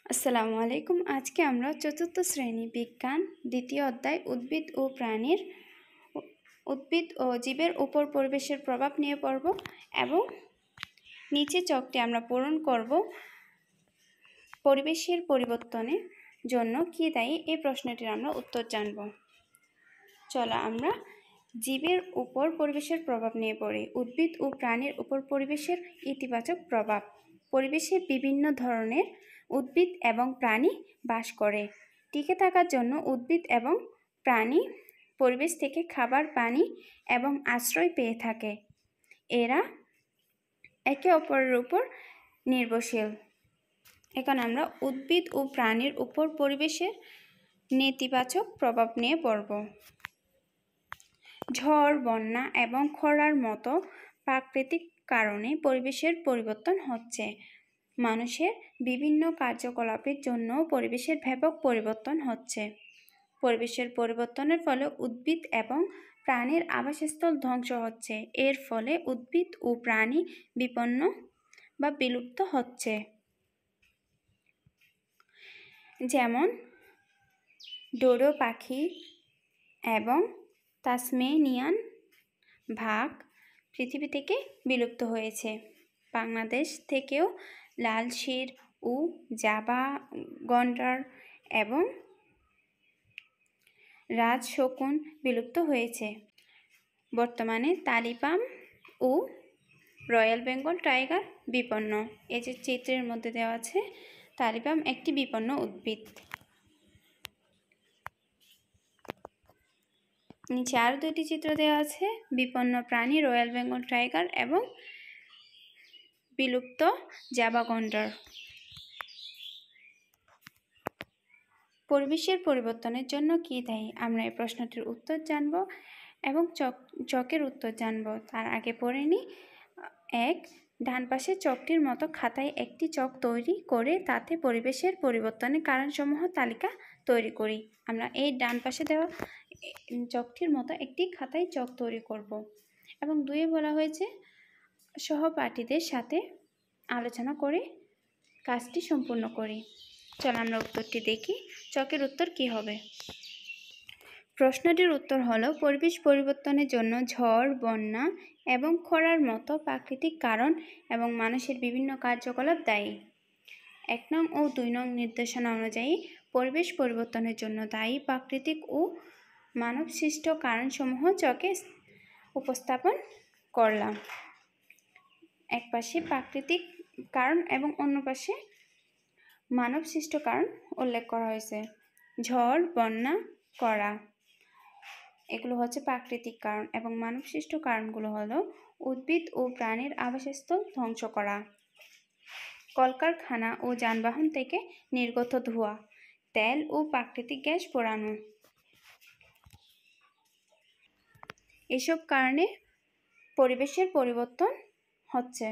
আসসালামু আলাইকুম। আজকে আমরা চতুর্থ শ্রেণী বিজ্ঞান দ্বিতীয় অধ্যায় উদ্ভিদ ও জীবের উপর পরিবেশের প্রভাব নিয়ে পড়ব এবং নিচে চকটি আমরা পূরণ করব। পরিবেশের পরিবর্তনের জন্য কী দায়ী এই প্রশ্নটির আমরা উত্তর জানব। চলো আমরা জীবের উপর পরিবেশের প্রভাব নিয়ে পড়ি। উদ্ভিদ ও প্রাণীর উপর পরিবেশের ইতিবাচক প্রভাব। পরিবেশে বিভিন্ন ধরনের উদ্ভিদ এবং প্রাণী বাস করে। টিকে থাকার জন্য উদ্ভিদ এবং প্রাণী পরিবেশ থেকে খাবার, পানি এবং আশ্রয় পেয়ে থাকে। এরা একে অপরের উপর নির্ভরশীল। এখন আমরা উদ্ভিদ ও প্রাণীর উপর পরিবেশের নেতিবাচক প্রভাব নিয়ে পড়ব। ঝড়, বন্যা এবং খরার মতো প্রাকৃতিক কারণে পরিবেশের পরিবর্তন হচ্ছে। মানুষের বিভিন্ন কার্যকলাপের জন্য পরিবেশের ব্যাপক পরিবর্তন হচ্ছে। পরিবেশের পরিবর্তনের ফলে উদ্ভিদ এবং প্রাণীর আবাসস্থল ধ্বংস হচ্ছে। এর ফলে উদ্ভিদ ও প্রাণী বিপন্ন বা বিলুপ্ত হচ্ছে। যেমন ডোডো পাখি এবং তাসমেনিয়ান বাঘ পৃথিবী থেকে বিলুপ্ত হয়েছে। বাংলাদেশ থেকেও লাল শির ও জাভা গন্ডার এবং রাজশকুন বিলুপ্ত হয়েছে। বর্তমানে তালিপাম ও রয়্যাল বেঙ্গল টাইগার বিপন্ন। এই যে চিত্রের মধ্যে দেওয়া আছে, তালিপাম একটি বিপন্ন উদ্ভিদ। নিচে আরও দুটি চিত্র দেওয়া আছে, বিপন্ন প্রাণী রয়্যাল বেঙ্গল টাইগার এবং বিলুপ্ত জাভা গন্ডার। পরিবেশের পরিবর্তনের জন্য কী দায়ী? আমরা এই প্রশ্নটির উত্তর জানব এবং চকের উত্তর জানব। তার আগে পড়ে নিই। এক, ডান পাশে চকটির মতো খাতায় একটি চক তৈরি করে তাতে পরিবেশের পরিবর্তনের কারণসমূহ তালিকা তৈরি করি। আমরা এই ডান পাশে দেওয়া চকটির মতো একটি খাতায় চক তৈরি করব এবং দুয়ে বলা হয়েছে সহপাঠীদের সাথে আলোচনা করে কাজটি সম্পূর্ণ করি। চলো আমরা উত্তরটি দেখি। চকের উত্তর কি হবে? প্রশ্নটির উত্তর হলো পরিবেশ পরিবর্তনের জন্য ঝড়, বন্যা এবং খরার মতো প্রাকৃতিক কারণ এবং মানুষের বিভিন্ন কার্যকলাপ দায়ী। 1 নং ও 2 নং নির্দেশনা অনুযায়ী পরিবেশ পরিবর্তনের জন্য দায়ী প্রাকৃতিক ও মানবসৃষ্ট কারণসমূহ চকে উপস্থাপন করলাম। এক পাশে প্রাকৃতিক কারণ এবং অন্য পাশে মানবসৃষ্ট কারণ উল্লেখ করা হয়েছে। ঝড়, বন্যা, খরা এগুলো হচ্ছে প্রাকৃতিক কারণ এবং মানবসৃষ্ট কারণগুলো হলো উদ্ভিদ ও প্রাণীর আবাসস্থল ধ্বংস করা, কলকারখানা ও যানবাহন থেকে নির্গত ধোঁয়া, তেল ও প্রাকৃতিক গ্যাস পোড়ানো। এসব কারণে পরিবেশের পরিবর্তন হচ্ছে।